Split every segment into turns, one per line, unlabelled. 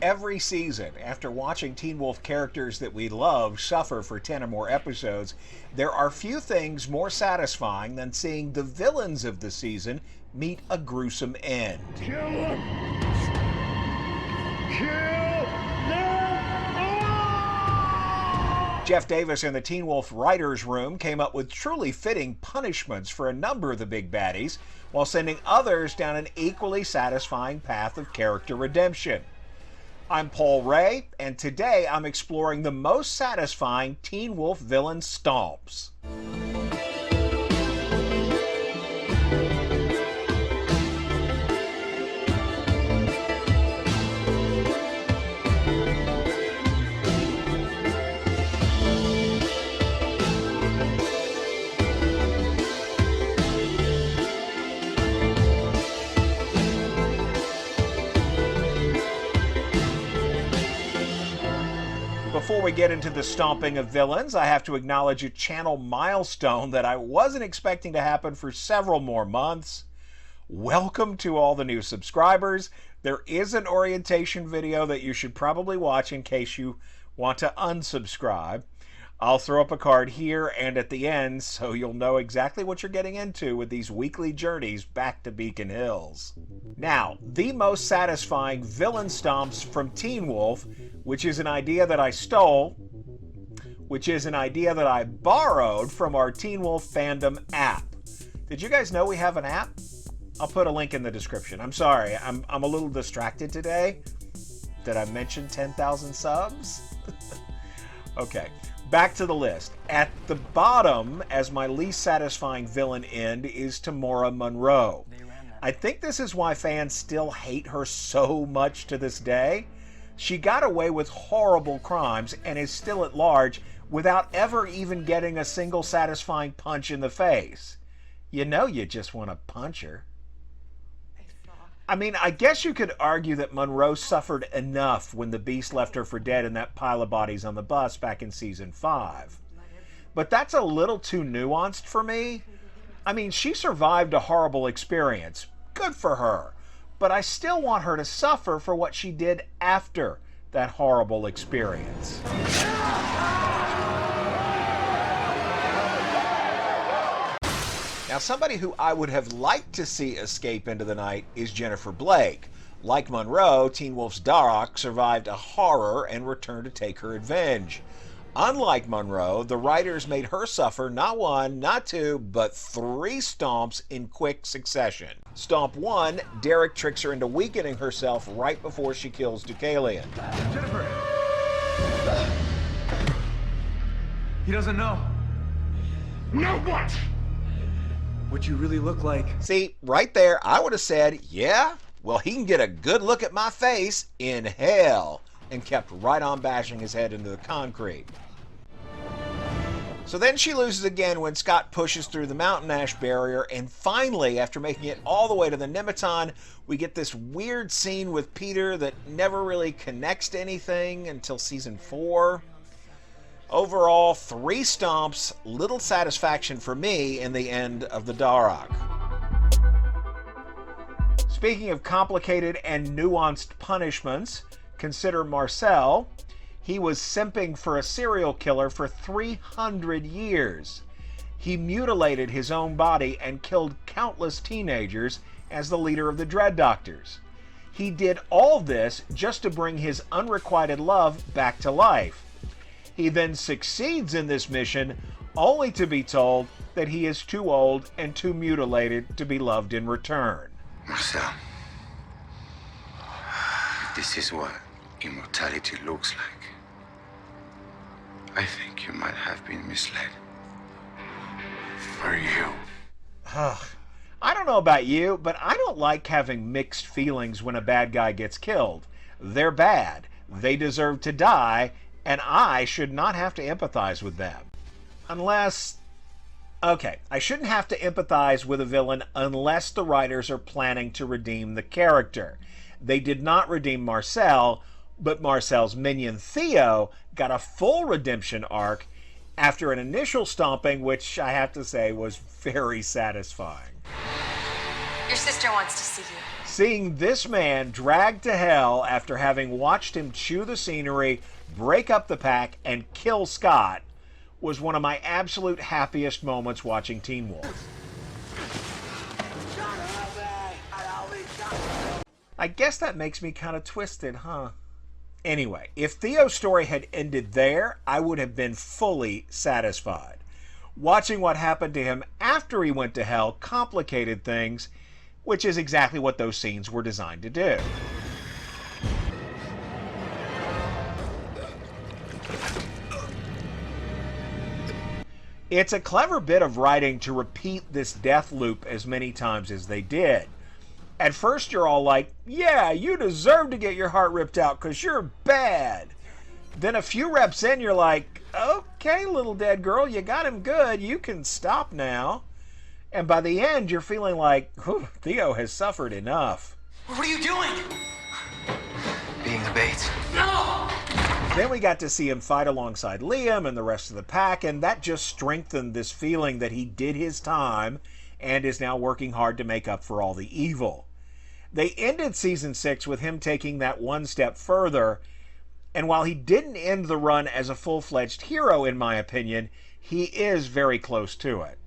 Every season, after watching Teen Wolf characters that we love suffer for 10 or more episodes, there are few things more satisfying than seeing the villains of the season meet a gruesome end.
Kill them! Kill them!
Jeff Davis and the Teen Wolf writers' room came up with truly fitting punishments for a number of the big baddies, while sending others down an equally satisfying path of character redemption. I'm Paul Ray, and today I'm exploring the most satisfying Teen Wolf villain stomps. Before we get into the stomping of villains, I have to acknowledge a channel milestone that I wasn't expecting to happen for several more months. Welcome to all the new subscribers. There is an orientation video that you should probably watch in case you want to unsubscribe. I'll throw up a card here and at the end so you'll know exactly what you're getting into with these weekly journeys back to Beacon Hills. Now, the most satisfying villain stomps from Teen Wolf, which is an idea that I stole, which is an idea that I borrowed from our Teen Wolf Fandom app. Did you guys know we have an app? I'll put a link in the description. I'm sorry, I'm a little distracted today. Did I mention 10,000 subs? Okay. Back to the list. At the bottom, as my least satisfying villain end, is Tamora Monroe. I think this is why fans still hate her so much to this day. She got away with horrible crimes and is still at large without ever even getting a single satisfying punch in the face. You know you just want to punch her. I mean, I guess you could argue that Monroe suffered enough when the Beast left her for dead in that pile of bodies on the bus back in season 5. But that's a little too nuanced for me. I mean, she survived a horrible experience. Good for her. But I still want her to suffer for what she did after that horrible experience. Now, somebody who I would have liked to see escape into the night is Jennifer Blake. Like Monroe, Teen Wolf's Darok survived a horror and returned to take her revenge. Unlike Monroe, the writers made her suffer not one, not two, but 3 stomps in quick succession. Stomp 1, Derek tricks her into weakening herself right before she kills Deucalion.
Jennifer! He doesn't know.
Know what?
What you really look like.
See, right there, I would have said, yeah, well, he can get a good look at my face in hell, and kept right on bashing his head into the concrete. So then she loses again when Scott pushes through the mountain ash barrier, and finally, after making it all the way to the Nematon, we get this weird scene with Peter that never really connects to anything until season 4. Overall, 3 stomps, little satisfaction for me in the end of the Darok. Speaking of complicated and nuanced punishments, consider Marcel. He was simping for a serial killer for 300 years. He mutilated his own body and killed countless teenagers as the leader of the Dread Doctors. He did all this just to bring his unrequited love back to life. He then succeeds in this mission, only to be told that he is too old and too mutilated to be loved in return.
Marcel, this is what immortality looks like. I think you might have been misled. For you.
I don't know about you, but I don't like having mixed feelings when a bad guy gets killed. They're bad. They deserve to die, and I should not have to empathize with them. Okay, I shouldn't have to empathize with a villain unless the writers are planning to redeem the character. They did not redeem Marcel, but Marcel's minion Theo got a full redemption arc after an initial stomping, which I have to say was very satisfying.
Your sister wants to see you.
Seeing this man dragged to hell after having watched him chew the scenery, break up the pack, and kill Scott was one of my absolute happiest moments watching Teen Wolf. I guess that makes me kind of twisted, huh? Anyway, if Theo's story had ended there, I would have been fully satisfied. Watching what happened to him after he went to hell complicated things, which is exactly what those scenes were designed to do. It's a clever bit of writing to repeat this death loop as many times as they did. At first you're all like, yeah, you deserve to get your heart ripped out because you're bad. Then a few reps in, you're like, okay, little dead girl, you got him good. You can stop now. And by the end, you're feeling like, Theo has suffered enough.
What are you doing? Being the bait.
No!
Then we got to see him fight alongside Liam and the rest of the pack, and that just strengthened this feeling that he did his time and is now working hard to make up for all the evil. They ended Season 6 with him taking that one step further, and while he didn't end the run as a full-fledged hero, in my opinion, he is very close to it.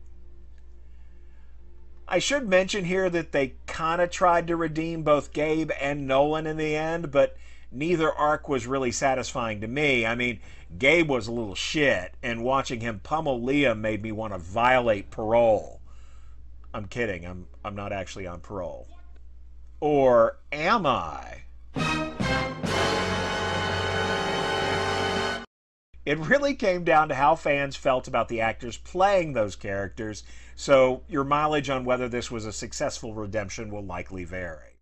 I should mention here that they kind of tried to redeem both Gabe and Nolan in the end, but neither arc was really satisfying to me. I mean, Gabe was a little shit, and watching him pummel Liam made me want to violate parole. I'm kidding, I'm not actually on parole. Or am I? It really came down to how fans felt about the actors playing those characters, so your mileage on whether this was a successful redemption will likely vary.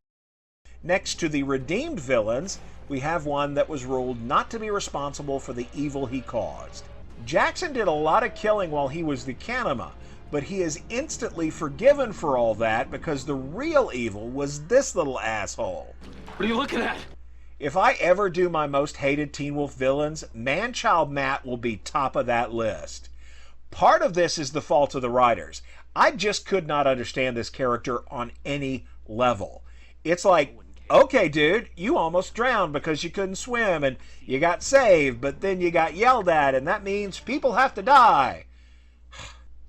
Next to the redeemed villains, we have one that was ruled not to be responsible for the evil he caused. Jackson did a lot of killing while he was the Kanama, but he is instantly forgiven for all that because the real evil was this little asshole.
What are you looking at?
If I ever do my most hated Teen Wolf villains, Man-Child Matt will be top of that list. Part of this is the fault of the writers. I just could not understand this character on any level. It's like, okay, dude, you almost drowned because you couldn't swim, and you got saved, but then you got yelled at, and that means people have to die.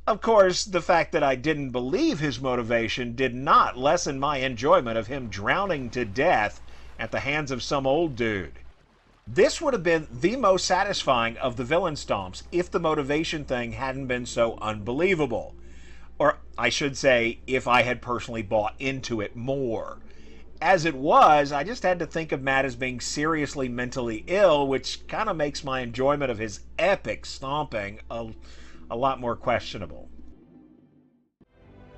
Of course, the fact that I didn't believe his motivation did not lessen my enjoyment of him drowning to death at the hands of some old dude. This would have been the most satisfying of the villain stomps if the motivation thing hadn't been so unbelievable. Or I should say, if I had personally bought into it more. As it was, I just had to think of Matt as being seriously mentally ill, which kind of makes my enjoyment of his epic stomping a lot more questionable.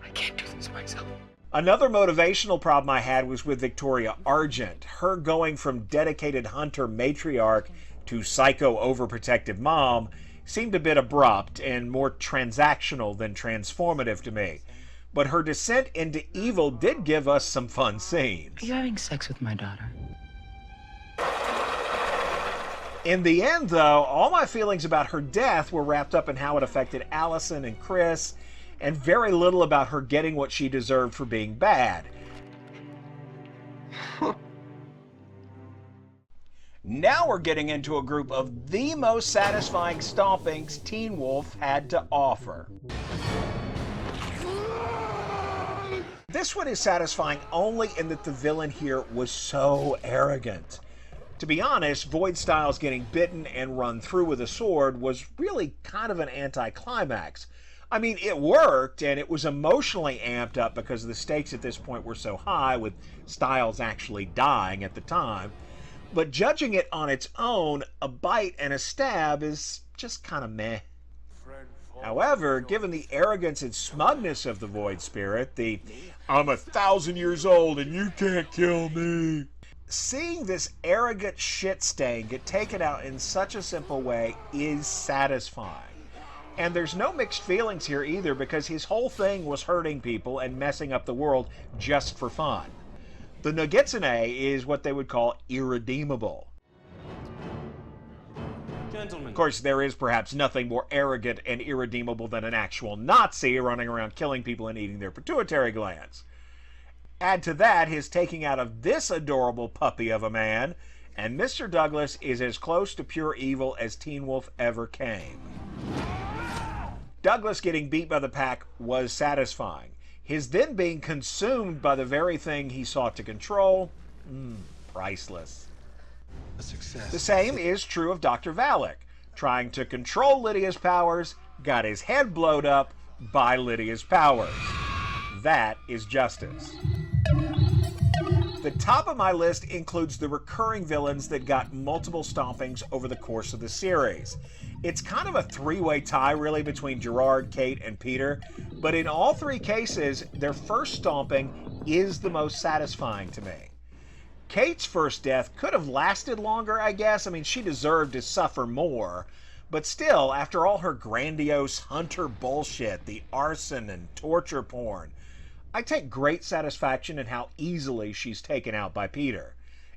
I can't do this myself.
Another motivational problem I had was with Victoria Argent. Her going from dedicated hunter matriarch to psycho overprotective mom seemed a bit abrupt and more transactional than transformative to me. But her descent into evil did give us some fun scenes.
Are you having sex with my daughter?
In the end, though, all my feelings about her death were wrapped up in how it affected Allison and Chris, and very little about her getting what she deserved for being bad. Now we're getting into a group of the most satisfying stompings Teen Wolf had to offer. This one is satisfying only in that the villain here was so arrogant. To be honest, Void Stiles getting bitten and run through with a sword was really kind of an anticlimax. I mean, it worked, and it was emotionally amped up because the stakes at this point were so high, with Stiles actually dying at the time. But judging it on its own, a bite and a stab is just kind of meh. However, given the arrogance and smugness of the Void Spirit, the "I'm 1,000 years old and you can't kill me," seeing this arrogant shit stain get taken out in such a simple way is satisfying. And there's no mixed feelings here either, because his whole thing was hurting people and messing up the world just for fun. The Nogitsune is what they would call irredeemable.
Gentlemen.
Of course, there is perhaps nothing more arrogant and irredeemable than an actual Nazi running around killing people and eating their pituitary glands. Add to that his taking out of this adorable puppy of a man, and Mr. Douglas is as close to pure evil as Teen Wolf ever came. Douglas getting beat by the pack was satisfying. His then being consumed by the very thing he sought to control, priceless.
A success.
The same is true of Dr. Valak, trying to control Lydia's powers, got his head blowed up by Lydia's powers. That is justice. The top of my list includes the recurring villains that got multiple stompings over the course of the series. It's kind of a three-way tie, really, between Gerard, Kate, and Peter, but in all three cases, their first stomping is the most satisfying to me. Kate's first death could have lasted longer, I guess. I mean, she deserved to suffer more, but still, after all her grandiose hunter bullshit, the arson and torture porn, I take great satisfaction in how easily she's taken out by Peter.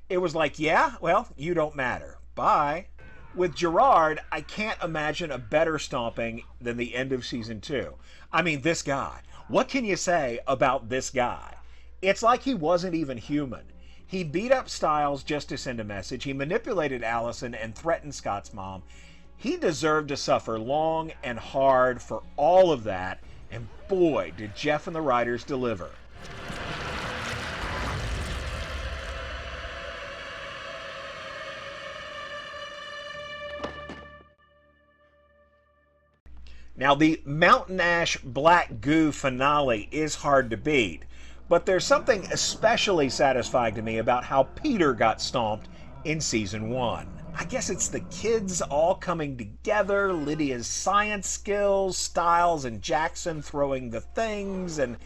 It was like, yeah, well, you don't matter. Bye. With Gerard, I can't imagine a better stomping than the end of season 2. I mean, this guy. What can you say about this guy? It's like he wasn't even human. He beat up Stiles just to send a message. He manipulated Allison and threatened Scott's mom. He deserved to suffer long and hard for all of that. And boy, did Jeff and the writers deliver. Now, the Mountain Ash Black Goo finale is hard to beat, but there's something especially satisfying to me about how Peter got stomped in season 1. I guess it's the kids all coming together, Lydia's science skills, Stiles and Jackson throwing the things, and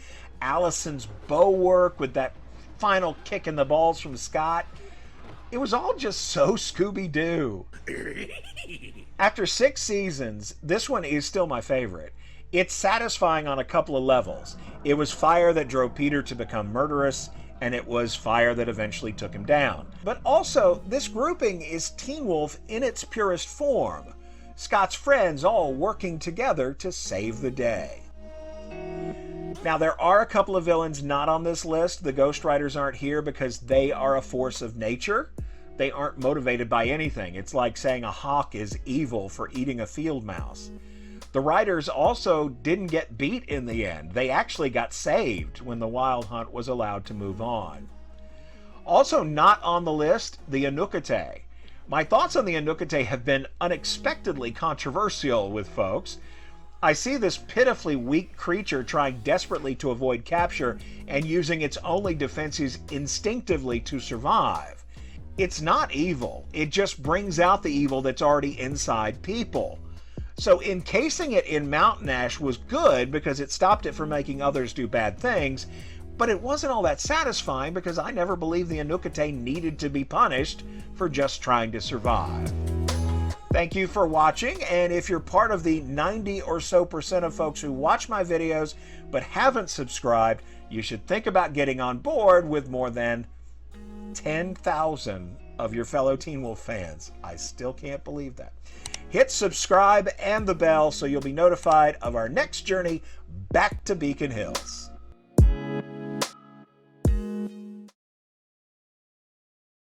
Allison's bow work with that final kick in the balls from Scott. It was all just so Scooby-Doo. After 6 seasons, this one is still my favorite. It's satisfying on a couple of levels. It was fire that drove Peter to become murderous, and it was fire that eventually took him down. But also, this grouping is Teen Wolf in its purest form. Scott's friends all working together to save the day. Now, there are a couple of villains not on this list. The Ghost Riders aren't here because they are a force of nature. They aren't motivated by anything. It's like saying a hawk is evil for eating a field mouse. The writers also didn't get beat in the end. They actually got saved when the Wild Hunt was allowed to move on. Also not on the list, the anuk-ite. My thoughts on the anuk-ite have been unexpectedly controversial with folks. I see this pitifully weak creature trying desperately to avoid capture and using its only defenses instinctively to survive. It's not evil. It just brings out the evil that's already inside people. So encasing it in Mountain Ash was good because it stopped it from making others do bad things, but it wasn't all that satisfying because I never believed the anuk-ite needed to be punished for just trying to survive. Thank you for watching, and if you're part of the 90% or so of folks who watch my videos but haven't subscribed, you should think about getting on board with more than 10,000 of your fellow Teen Wolf fans. I still can't believe that. Hit subscribe and the bell so you'll be notified of our next journey back to Beacon Hills.